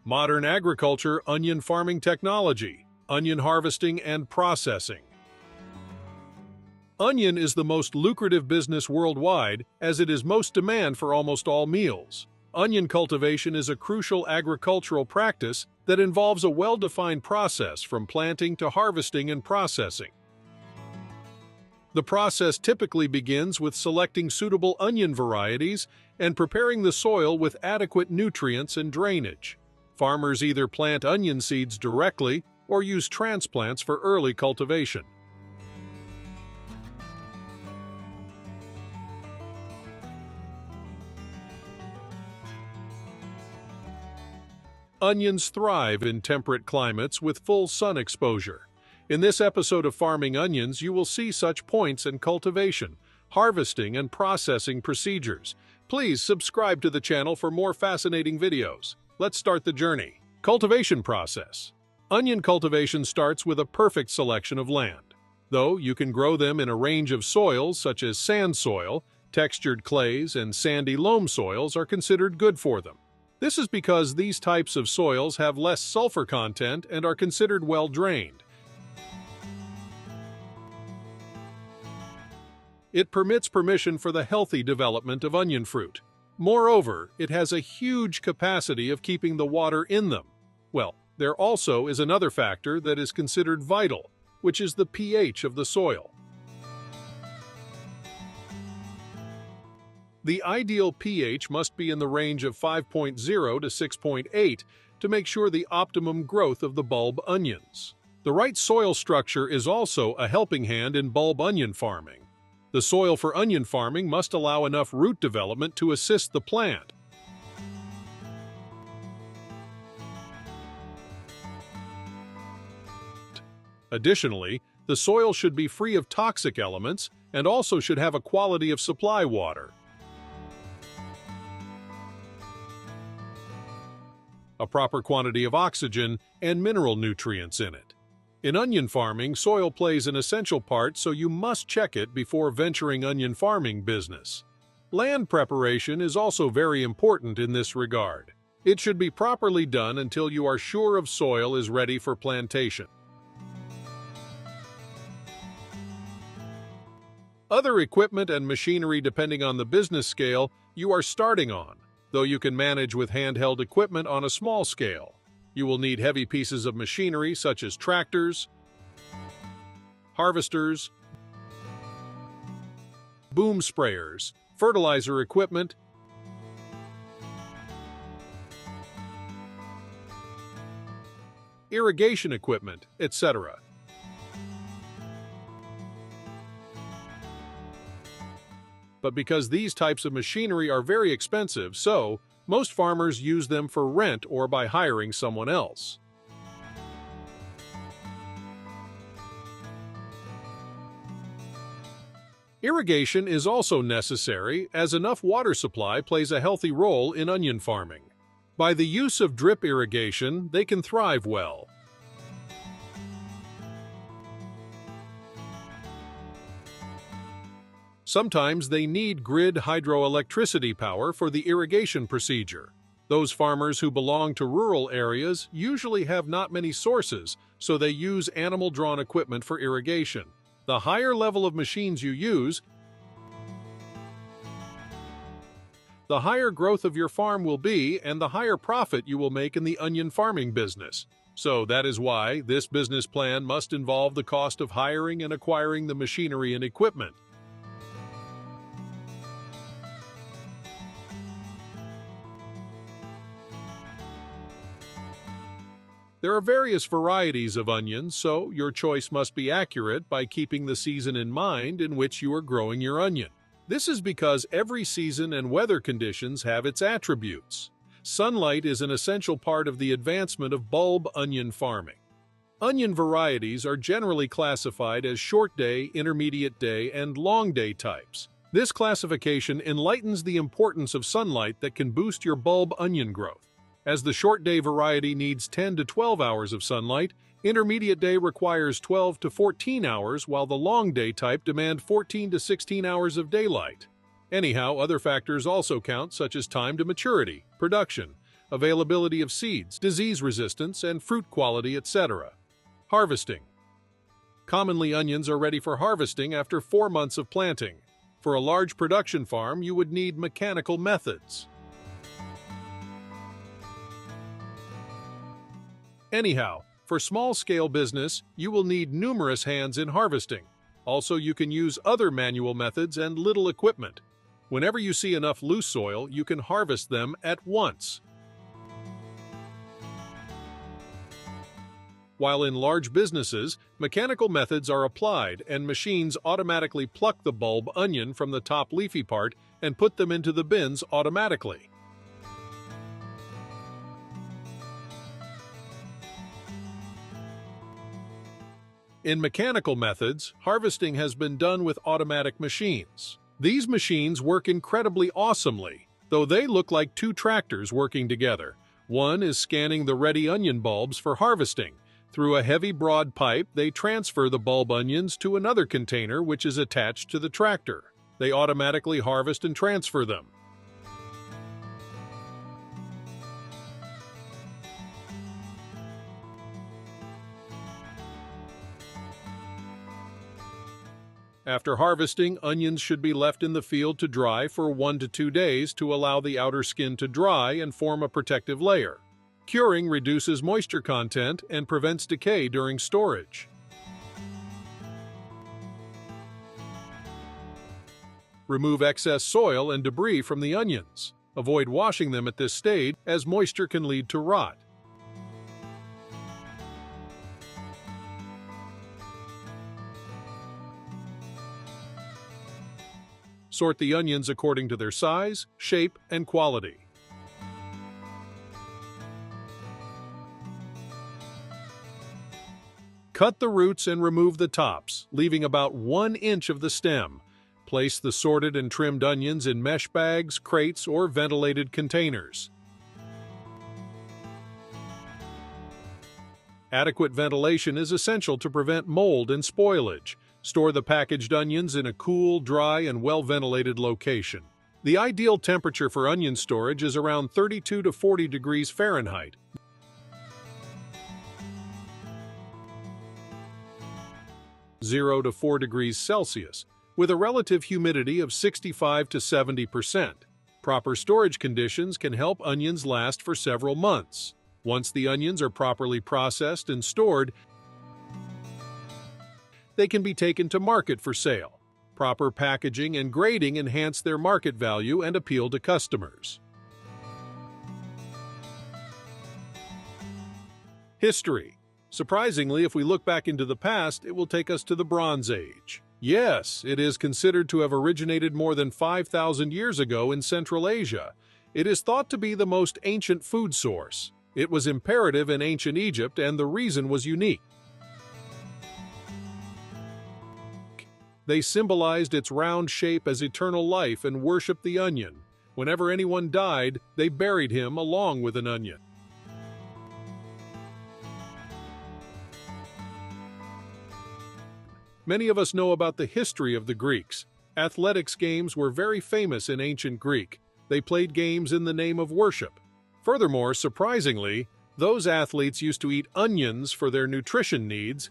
Modern agriculture, onion farming technology, onion harvesting and processing. Onion is the most lucrative business worldwide, as it is most demand for almost all meals. Onion cultivation is a crucial agricultural practice that involves a well-defined process from planting to harvesting and processing. The process typically begins with selecting suitable onion varieties and preparing the soil with adequate nutrients and drainage. Farmers either plant onion seeds directly or use transplants for early cultivation. Onions thrive in temperate climates with full sun exposure. In this episode of Farming Onions, you will see such points in cultivation, harvesting, and processing procedures. Please subscribe to the channel for more fascinating videos. Let's start the journey. Cultivation process. Onion cultivation starts with a perfect selection of land. Though you can grow them in a range of soils such as sand soil, textured clays, and sandy loam soils are considered good for them. This is because these types of soils have less sulfur content and are considered well drained. It permits permission for the healthy development of onion fruit. Moreover, it has a huge capacity of keeping the water in them. Well, there also is another factor that is considered vital, which is the pH of the soil. The ideal pH must be in the range of 5.0 to 6.8 to make sure the optimum growth of the bulb onions. The right soil structure is also a helping hand in bulb onion farming. The soil for onion farming must allow enough root development to assist the plant. Additionally, the soil should be free of toxic elements and also should have a quality of supply water. A proper quantity of oxygen and mineral nutrients in it. In onion farming, soil plays an essential part, so you must check it before venturing onion farming business. Land preparation is also very important in this regard. It should be properly done until you are sure of soil is ready for plantation. Other equipment and machinery depending on the business scale you are starting on, though you can manage with handheld equipment on a small scale. You will need heavy pieces of machinery such as tractors, harvesters, boom sprayers, fertilizer equipment, irrigation equipment, etc. But because these types of machinery are very expensive, so most farmers use them for rent or by hiring someone else. Irrigation is also necessary, as enough water supply plays a healthy role in onion farming. By the use of drip irrigation, they can thrive well. Sometimes they need grid hydroelectricity power for the irrigation procedure. Those farmers who belong to rural areas usually have not many sources, so they use animal-drawn equipment for irrigation. The higher level of machines you use, the higher growth of your farm will be and the higher profit you will make in the onion farming business. So that is why this business plan must involve the cost of hiring and acquiring the machinery and equipment. There are various varieties of onions, so your choice must be accurate by keeping the season in mind in which you are growing your onion. This is because every season and weather conditions have its attributes. Sunlight is an essential part of the advancement of bulb onion farming. Onion varieties are generally classified as short day, intermediate day, and long day types. This classification enlightens the importance of sunlight that can boost your bulb onion growth. As the short day variety needs 10 to 12 hours of sunlight, intermediate day requires 12 to 14 hours, while the long day type demand 14 to 16 hours of daylight. Anyhow, other factors also count, such as time to maturity, production, availability of seeds, disease resistance, and fruit quality, etc. Harvesting. Commonly, onions are ready for harvesting after 4 months of planting. For a large production farm, you would need mechanical methods. Anyhow, for small-scale business, you will need numerous hands in harvesting. Also, you can use other manual methods and little equipment. Whenever you see enough loose soil, you can harvest them at once. While in large businesses, mechanical methods are applied and machines automatically pluck the bulb onion from the top leafy part and put them into the bins automatically. In mechanical methods, harvesting has been done with automatic machines. These machines work incredibly awesomely, though they look like two tractors working together. One is scanning the ready onion bulbs for harvesting. Through a heavy broad pipe, they transfer the bulb onions to another container which is attached to the tractor. They automatically harvest and transfer them. After harvesting, onions should be left in the field to dry for 1 to 2 days to allow the outer skin to dry and form a protective layer. Curing reduces moisture content and prevents decay during storage. Remove excess soil and debris from the onions. Avoid washing them at this stage, as moisture can lead to rot. Sort the onions according to their size, shape, and quality. Cut the roots and remove the tops, leaving about 1 inch of the stem. Place the sorted and trimmed onions in mesh bags, crates, or ventilated containers. Adequate ventilation is essential to prevent mold and spoilage. Store the packaged onions in a cool, dry, and well-ventilated location. The ideal temperature for onion storage is around 32 to 40 degrees Fahrenheit. (0 to 4 degrees Celsius), with a relative humidity of 65 to 70%. Proper storage conditions can help onions last for several months. Once the onions are properly processed and stored, they can be taken to market for sale. Proper packaging and grading enhance their market value and appeal to customers. History. Surprisingly, if we look back into the past, it will take us to the Bronze Age. Yes, it is considered to have originated more than 5,000 years ago in Central Asia. It is thought to be the most ancient food source. It was imperative in ancient Egypt, and the reason was unique. They symbolized its round shape as eternal life and worshipped the onion. Whenever anyone died, they buried him along with an onion. Many of us know about the history of the Greeks. Athletics games were very famous in ancient Greek. They played games in the name of worship. Furthermore, surprisingly, those athletes used to eat onions for their nutrition needs.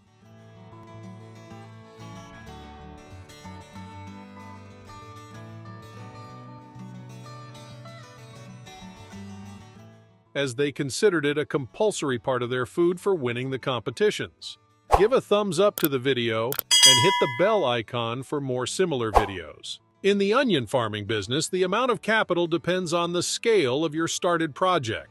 As they considered it a compulsory part of their food for winning the competitions. Give a thumbs up to the video and hit the bell icon for more similar videos. In the onion farming business, the amount of capital depends on the scale of your started project.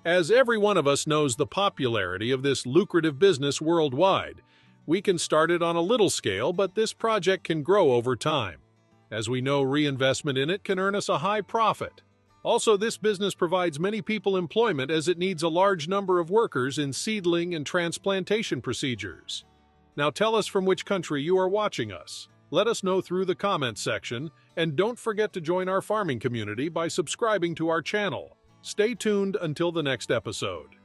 As every one of us knows the popularity of this lucrative business worldwide, we can start it on a little scale, but this project can grow over time. As we know, reinvestment in it can earn us a high profit. Also, this business provides many people employment as it needs a large number of workers in seedling and transplantation procedures. Now tell us from which country you are watching us. Let us know through the comments section, and don't forget to join our farming community by subscribing to our channel. Stay tuned until the next episode.